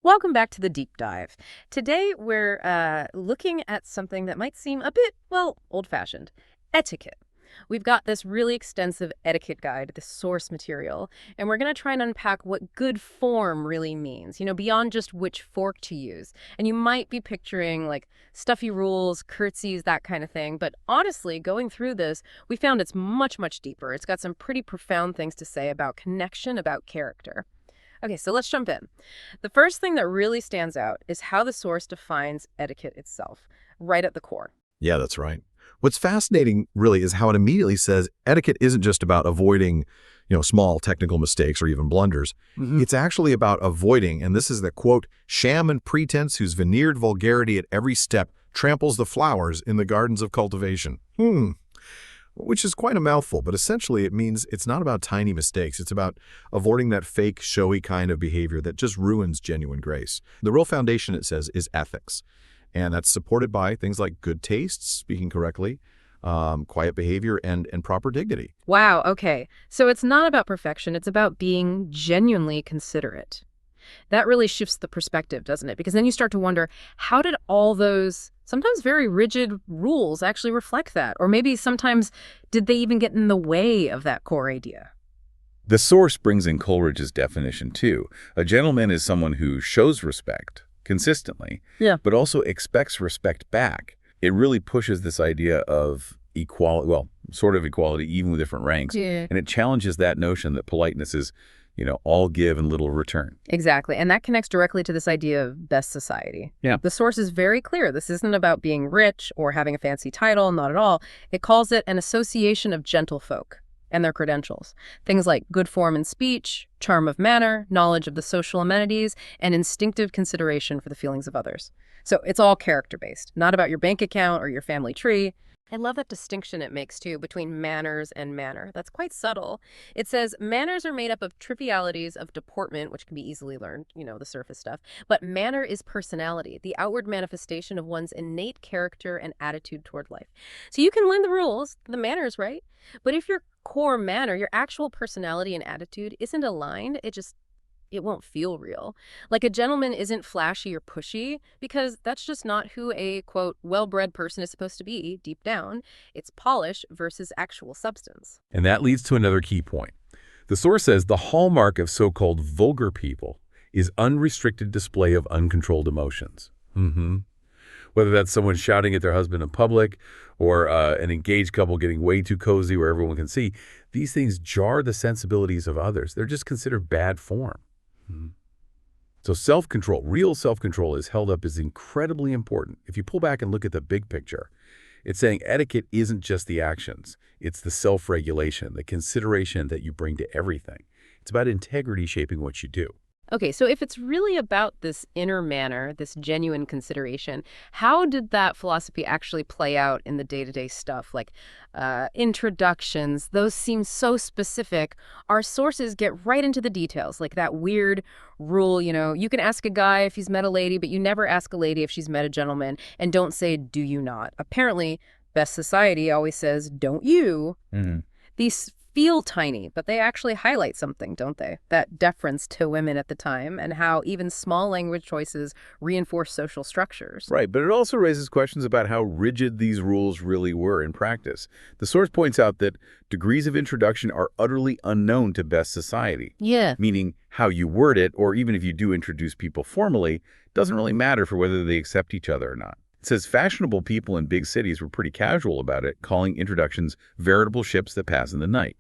Welcome back to the deep dive. Today we're looking at something that might seem a bit, well, old-fashioned. Etiquette. We've got this really extensive etiquette guide, the source material, and we're going to try and unpack what good form really means, beyond just which fork to use. And you might be picturing like stuffy rules, curtsies, that kind of thing. But honestly, going through this, we found it's much, much deeper. It's got some pretty profound things to say about connection, about character. Okay, so let's jump in. The first thing that really stands out is how the source defines etiquette itself, right at the core. Yeah, that's right. What's fascinating really is how it immediately says etiquette isn't just about avoiding, small technical mistakes or even blunders. It's actually about avoiding, and this is the quote, sham and pretense whose veneered vulgarity at every step tramples the flowers in the gardens of cultivation. Which is quite a mouthful, but essentially it means it's not about tiny mistakes. It's about avoiding that fake, showy kind of behavior that just ruins genuine grace. The real foundation, it says, is ethics. And that's supported by things like good taste, speaking correctly, quiet behavior, and proper dignity. Wow, okay. So it's not about perfection, it's about being genuinely considerate. That really shifts the perspective, doesn't it? Because then you start to wonder, how did all those sometimes very rigid rules actually reflect that? Or maybe sometimes did they even get in the way of that core idea? The source brings in Coleridge's definition, too. A gentleman is someone who shows respect consistently, but also expects respect back. It really pushes this idea of equality, well, sort of equality, even with different ranks. And it challenges that notion that politeness is, all give and little return. Exactly. And that connects directly to this idea of best society. Yeah. The source is very clear. This isn't about being rich or having a fancy title, not at all. It calls it an association of gentlefolk and their credentials. Things like good form in speech, charm of manner, knowledge of the social amenities, and instinctive consideration for the feelings of others. So it's all character-based, not about your bank account or your family tree. I love that distinction it makes, too, between manners and manner. That's quite subtle. It says manners are made up of trivialities of deportment, which can be easily learned, the surface stuff. But manner is personality, the outward manifestation of one's innate character and attitude toward life. So you can learn the rules, the manners, right? But if your core manner, your actual personality and attitude isn't aligned, it won't feel real. Like a gentleman isn't flashy or pushy because that's just not who a, quote, well-bred person is supposed to be deep down. It's polish versus actual substance. And that leads to another key point. The source says the hallmark of so-called vulgar people is unrestricted display of uncontrolled emotions. Whether that's someone shouting at their husband in public or an engaged couple getting way too cozy where everyone can see, these things jar the sensibilities of others. They're just considered bad form. So self-control, real self-control is held up as incredibly important. If you pull back and look at the big picture, it's saying etiquette isn't just the actions. It's the self-regulation, the consideration that you bring to everything. It's about integrity shaping what you do. Okay, so if it's really about this inner manner, this genuine consideration, how did that philosophy actually play out in the day-to-day stuff? Like introductions, those seem so specific. Our sources get right into the details, like that weird rule, you can ask a guy if he's met a lady, but you never ask a lady if she's met a gentleman, and don't say, do you not? Apparently, best society always says, don't you? These feel tiny, but they actually highlight something, don't they? That deference to women at the time and how even small language choices reinforce social structures. Right, but it also raises questions about how rigid these rules really were in practice. The source points out that degrees of introduction are utterly unknown to best society. Yeah. Meaning how you word it, or even if you do introduce people formally, doesn't really matter for whether they accept each other or not. It says fashionable people in big cities were pretty casual about it, calling introductions veritable ships that pass in the night.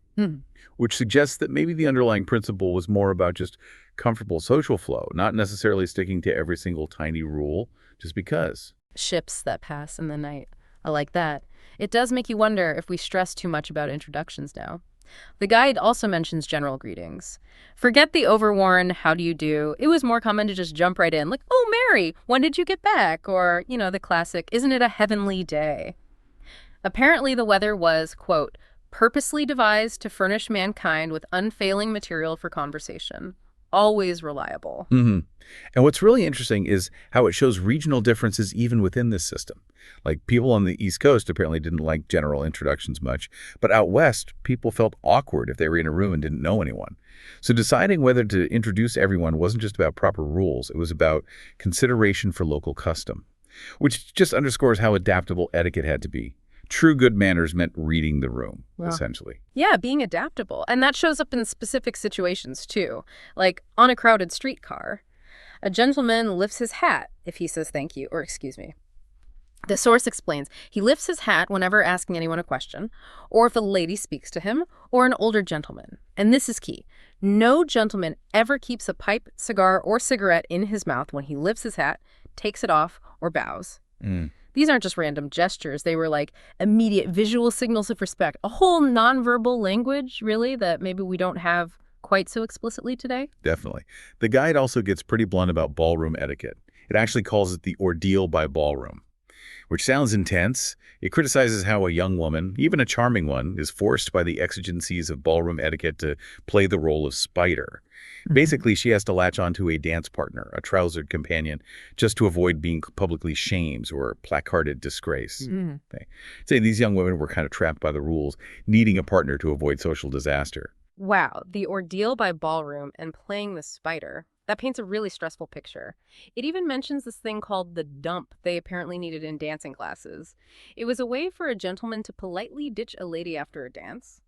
Which suggests that maybe the underlying principle was more about just comfortable social flow, not necessarily sticking to every single tiny rule just because. Ships that pass in the night. I like that. It does make you wonder if we stress too much about introductions now. The guide also mentions general greetings. Forget the overworn, how do you do? It was more common to just jump right in, like, oh, Mary, when did you get back? Or, the classic, isn't it a heavenly day? Apparently the weather was, quote, purposely devised to furnish mankind with unfailing material for conversation. always reliable. Mm-hmm. And what's really interesting is how it shows regional differences even within this system. Like, people on the East Coast apparently didn't like general introductions much, but out West, people felt awkward if they were in a room and didn't know anyone. So deciding whether to introduce everyone wasn't just about proper rules, it was about consideration for local custom, which just underscores how adaptable etiquette had to be. True good manners meant reading the room, essentially. Yeah, being adaptable. And that shows up in specific situations, too. Like on a crowded streetcar, a gentleman lifts his hat if he says thank you, or excuse me. The source explains he lifts his hat whenever asking anyone a question, or if a lady speaks to him, or an older gentleman. And this is key. No gentleman ever keeps a pipe, cigar, or cigarette in his mouth when he lifts his hat, takes it off, or bows. These aren't just random gestures. They were like immediate visual signals of respect. A whole nonverbal language, really, that maybe we don't have quite so explicitly today. Definitely. The guide also gets pretty blunt about ballroom etiquette. It actually calls it the ordeal by ballroom, which sounds intense. It criticizes how a young woman, even a charming one, is forced by the exigencies of ballroom etiquette to play the role of spider. Basically, she has to latch onto a dance partner, a trousered companion, just to avoid being publicly shamed or placarded disgrace. Okay. Say these young women were kind of trapped by the rules, needing a partner to avoid social disaster. Wow, the ordeal by ballroom and playing the spider. That paints a really stressful picture. It even mentions this thing called the dump they apparently needed in dancing classes. It was a way for a gentleman to politely ditch a lady after a dance.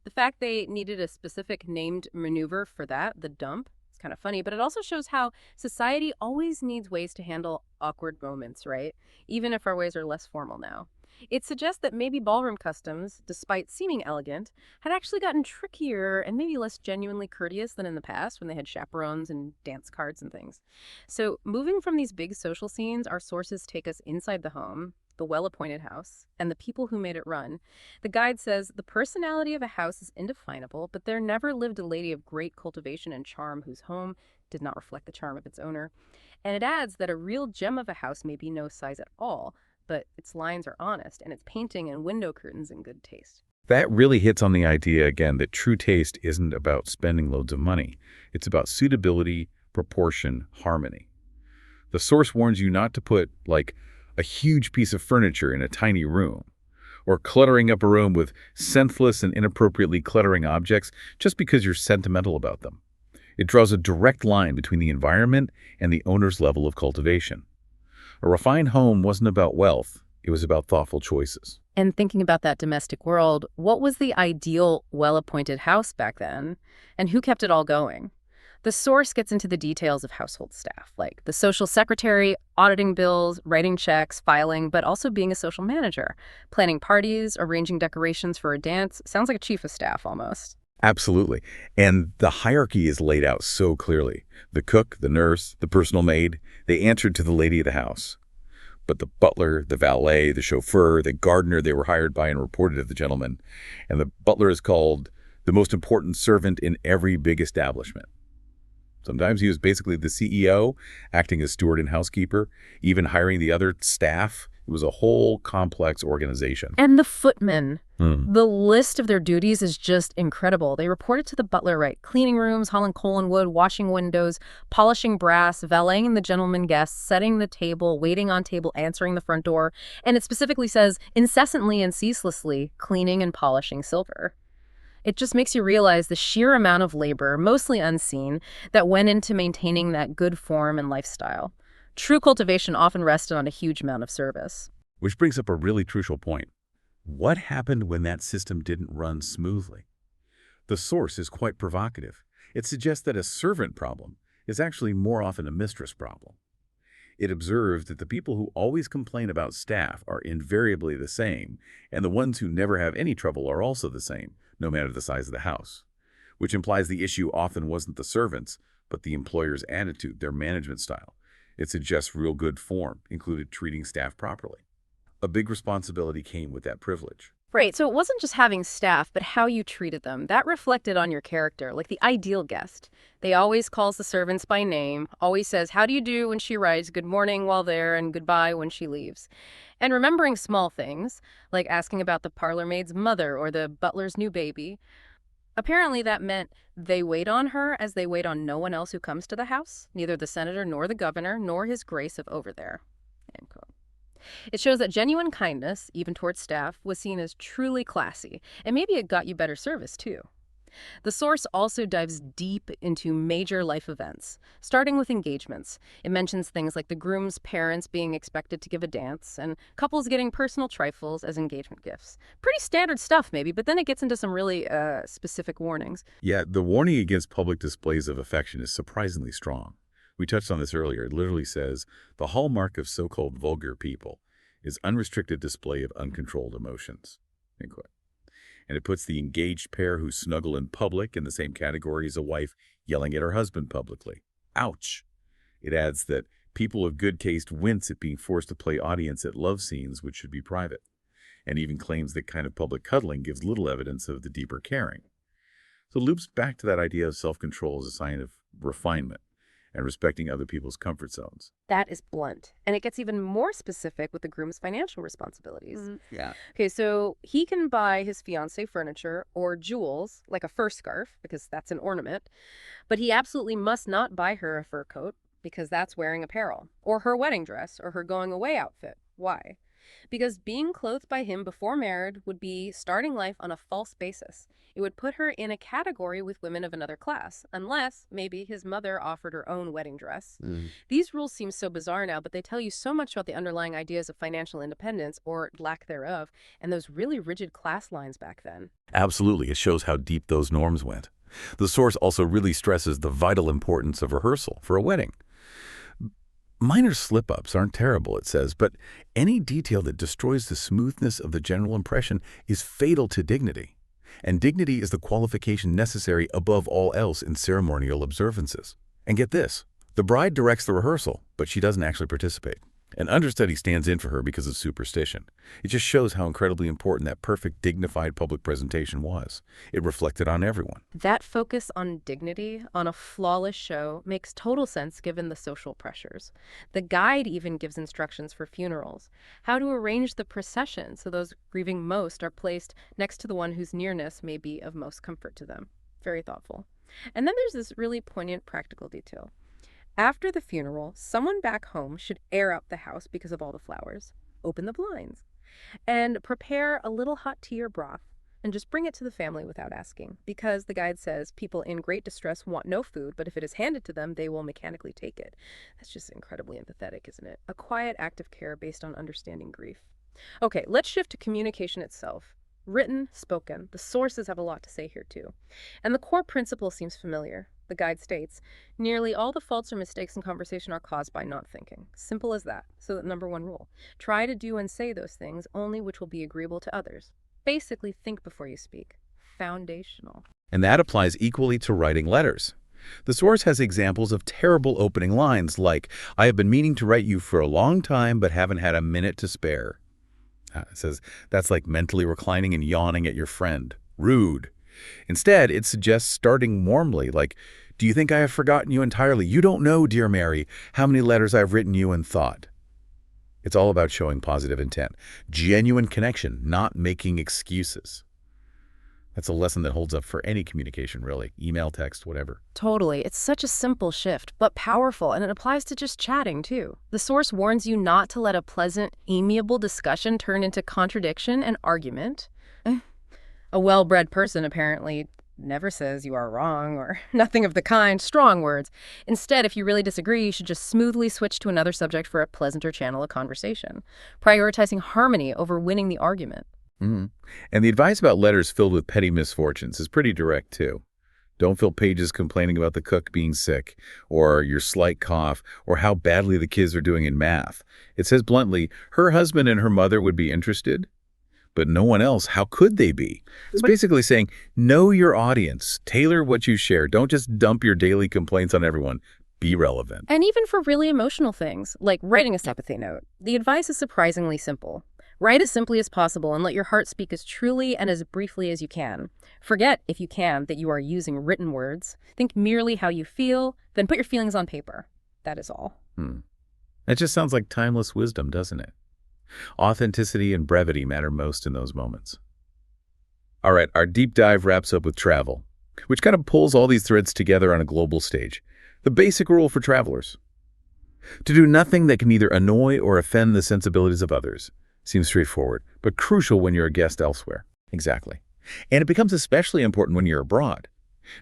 The fact they needed a specific named maneuver for that, the dump, is kind of funny, but it also shows how society always needs ways to handle awkward moments, right? Even if our ways are less formal now. It suggests that maybe ballroom customs, despite seeming elegant, had actually gotten trickier and maybe less genuinely courteous than in the past when they had chaperones and dance cards and things. So moving from these big social scenes, our sources take us inside the home, the well-appointed house, and the people who made it run. The guide says the personality of a house is indefinable, but there never lived a lady of great cultivation and charm whose home did not reflect the charm of its owner. And it adds that a real gem of a house may be no size at all, but its lines are honest, and its painting and window curtains in good taste. That really hits on the idea, again, that true taste isn't about spending loads of money. It's about suitability, proportion, harmony. The source warns you not to put, like, a huge piece of furniture in a tiny room, or cluttering up a room with senseless and inappropriately cluttering objects just because you're sentimental about them. It draws a direct line between the environment and the owner's level of cultivation. A refined home wasn't about wealth, it was about thoughtful choices. And thinking about that domestic world, what was the ideal, well-appointed house back then? And who kept it all going? The source gets into the details of household staff, like the social secretary, auditing bills, writing checks, filing, but also being a social manager, planning parties, arranging decorations for a dance. Sounds like a chief of staff almost. Absolutely. And the hierarchy is laid out so clearly. The cook, the nurse, the personal maid, they answered to the lady of the house. But the butler, the valet, the chauffeur, the gardener, they were hired by and reported to the gentleman. And the butler is called the most important servant in every big establishment. Sometimes he was basically the CEO, acting as steward and housekeeper, even hiring the other staff. It was a whole complex organization. And the footmen. The list of their duties is just incredible. They reported to the butler, right? Cleaning rooms, hauling coal and wood, washing windows, polishing brass, valeting the gentlemen guests, setting the table, waiting on table, answering the front door. And it specifically says incessantly and ceaselessly cleaning and polishing silver. It just makes you realize the sheer amount of labor, mostly unseen, that went into maintaining that good form and lifestyle. True cultivation often rested on a huge amount of service. Which brings up a really crucial point. What happened when that system didn't run smoothly? The source is quite provocative. It suggests that a servant problem is actually more often a mistress problem. It observes that the people who always complain about staff are invariably the same, and the ones who never have any trouble are also the same, no matter the size of the house, which implies the issue often wasn't the servants, but the employer's attitude, their management style. It suggests real good form included treating staff properly. A big responsibility came with that privilege. Right, so it wasn't just having staff, but how you treated them. That reflected on your character, like the ideal guest. They always calls the servants by name, always says, how do you do when she arrives, good morning while there, and goodbye when she leaves. And remembering small things, like asking about the parlor maid's mother or the butler's new baby, Apparently that meant they wait on her as they wait on no one else who comes to the house, neither the senator nor the governor nor his grace of over there. End quote. It shows that genuine kindness, even towards staff, was seen as truly classy, and maybe it got you better service too. The source also dives deep into major life events, starting with engagements. It mentions things like the groom's parents being expected to give a dance, and couples getting personal trifles as engagement gifts. Pretty standard stuff, maybe, but then it gets into some really specific warnings. Yeah, the warning against public displays of affection is surprisingly strong. We touched on this earlier. It literally says, the hallmark of so-called vulgar people is unrestricted display of uncontrolled emotions. End quote. And it puts the engaged pair who snuggle in public in the same category as a wife yelling at her husband publicly. Ouch! It adds that people of good taste wince at being forced to play audience at love scenes which should be private, and even claims that kind of public cuddling gives little evidence of the deeper caring. So it loops back to that idea of self-control as a sign of refinement and respecting other people's comfort zones. That is blunt. And it gets even more specific with the groom's financial responsibilities. Yeah. Okay, so he can buy his fiancée furniture or jewels, like a fur scarf, because that's an ornament, but he absolutely must not buy her a fur coat, because that's wearing apparel, or her wedding dress, or her going away outfit. Why? Because being clothed by him before marriage would be starting life on a false basis. It would put her in a category with women of another class, unless maybe his mother offered her own wedding dress. These rules seem so bizarre now, but they tell you so much about the underlying ideas of financial independence, or lack thereof, and those really rigid class lines back then. Absolutely. It shows how deep those norms went. The source also really stresses the vital importance of rehearsal for a wedding. Minor slip-ups aren't terrible, it says, but any detail that destroys the smoothness of the general impression is fatal to dignity. And dignity is the qualification necessary above all else in ceremonial observances. And get this, the bride directs the rehearsal, but she doesn't actually participate. An understudy stands in for her because of superstition. It just shows how incredibly important that perfect, dignified public presentation was. It reflected on everyone. That focus on dignity, on a flawless show, makes total sense given the social pressures. The guide even gives instructions for funerals, how to arrange the procession so those grieving most are placed next to the one whose nearness may be of most comfort to them. Very thoughtful. And then there's this really poignant practical detail. After the funeral, someone back home should air out the house because of all the flowers, open the blinds, and prepare a little hot tea or broth, and just bring it to the family without asking, because the guide says people in great distress want no food, but if it is handed to them, they will mechanically take it. That's just incredibly empathetic, isn't it? A quiet act of care based on understanding grief. Okay, let's shift to communication itself. Written, spoken. The sources have a lot to say here too. And the core principle seems familiar. The guide states, nearly all the faults or mistakes in conversation are caused by not thinking. Simple as that. So that number one rule. Try to do and say those things only which will be agreeable to others. Basically, think before you speak. Foundational. And that applies equally to writing letters. The source has examples of terrible opening lines like, I have been meaning to write you for a long time but haven't had a minute to spare. It says, that's like mentally reclining and yawning at your friend. Rude. Instead, it suggests starting warmly, like, do you think I have forgotten you entirely? You don't know, dear Mary, how many letters I've written you and thought. It's all about showing positive intent, genuine connection, not making excuses. That's a lesson that holds up for any communication, really. Email, text, whatever. Totally. It's such a simple shift, but powerful, and it applies to just chatting, too. The source warns you not to let a pleasant, amiable discussion turn into contradiction and argument. A well-bred person, apparently, never says you are wrong or nothing of the kind, strong words. Instead, if you really disagree, you should just smoothly switch to another subject for a pleasanter channel of conversation, prioritizing harmony over winning the argument. And the advice about letters filled with petty misfortunes is pretty direct, too. Don't fill pages complaining about the cook being sick, or your slight cough, or how badly the kids are doing in math. It says bluntly, her husband and her mother would be interested, but no one else. How could they be? It's basically saying, know your audience. Tailor what you share. Don't just dump your daily complaints on everyone. Be relevant. And even for really emotional things, like writing a sympathy note, the advice is surprisingly simple. Write as simply as possible and let your heart speak as truly and as briefly as you can. Forget, if you can, that you are using written words. Think merely how you feel, then put your feelings on paper. That is all. That just sounds like timeless wisdom, doesn't it? Authenticity and brevity matter most in those moments. All right, our deep dive wraps up with travel, which kind of pulls all these threads together on a global stage. The basic rule for travelers: to do nothing that can either annoy or offend the sensibilities of others. Seems straightforward, but crucial when you're a guest elsewhere. Exactly. And it becomes especially important when you're abroad.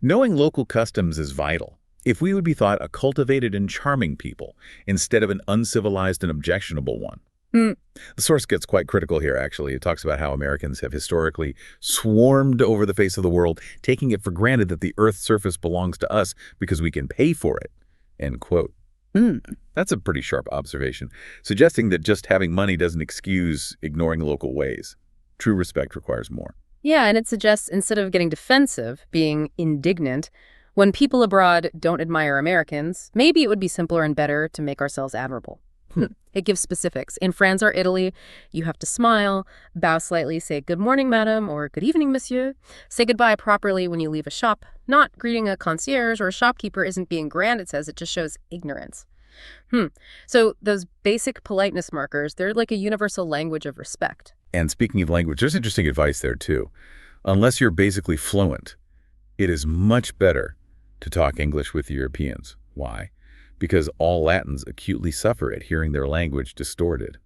Knowing local customs is vital. If we would be thought a cultivated and charming people instead of an uncivilized and objectionable one. Hmm. The source gets quite critical here, actually. It talks about how Americans have historically swarmed over the face of the world, taking it for granted that the Earth's surface belongs to us because we can pay for it. End quote. That's a pretty sharp observation, suggesting that just having money doesn't excuse ignoring local ways. True respect requires more. Yeah, and it suggests instead of getting defensive, being indignant, when people abroad don't admire Americans, maybe it would be simpler and better to make ourselves admirable. It gives specifics. In France or Italy, you have to smile, bow slightly, say good morning, madam, or good evening, monsieur. Say goodbye properly when you leave a shop. Not greeting a concierge or a shopkeeper isn't being grand, it says. It just shows ignorance. So those basic politeness markers, they're like a universal language of respect. And speaking of language, there's interesting advice there, too. Unless you're basically fluent, it is much better to talk English with Europeans. Why? Because all Latins acutely suffer at hearing their language distorted.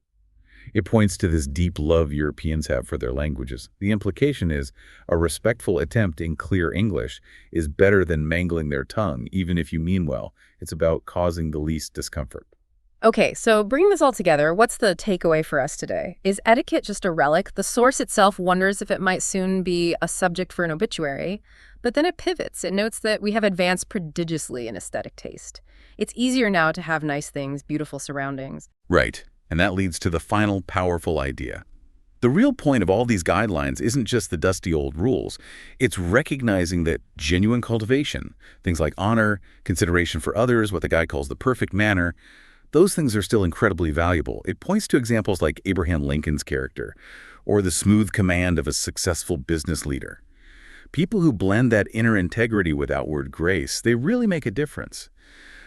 It points to this deep love Europeans have for their languages. The implication is a respectful attempt in clear English is better than mangling their tongue, even if you mean well. It's about causing the least discomfort. Okay, so bringing this all together, what's the takeaway for us today? Is etiquette just a relic? The source itself wonders if it might soon be a subject for an obituary, but then it pivots. It notes that we have advanced prodigiously in aesthetic taste. It's easier now to have nice things, beautiful surroundings. Right, and that leads to the final powerful idea. The real point of all these guidelines isn't just the dusty old rules. It's recognizing that genuine cultivation, things like honor, consideration for others, what the guy calls the perfect manner, those things are still incredibly valuable. It points to examples like Abraham Lincoln's character, or the smooth command of a successful business leader. People who blend that inner integrity with outward grace, they really make a difference.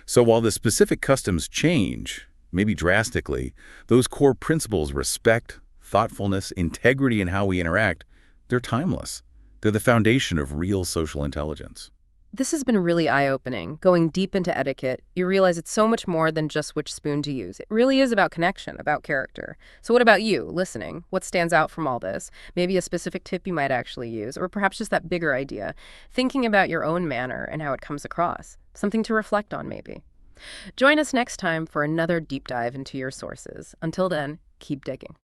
So while the specific customs change, maybe drastically, those core principles, respect, thoughtfulness, integrity in how we interact, they're timeless. They're the foundation of real social intelligence. This has been really eye-opening. Going deep into etiquette, you realize it's so much more than just which spoon to use. It really is about connection, about character. So what about you, listening? What stands out from all this? Maybe a specific tip you might actually use, or perhaps just that bigger idea, thinking about your own manner and how it comes across. Something to reflect on, maybe. Join us next time for another deep dive into your sources. Until then, keep digging.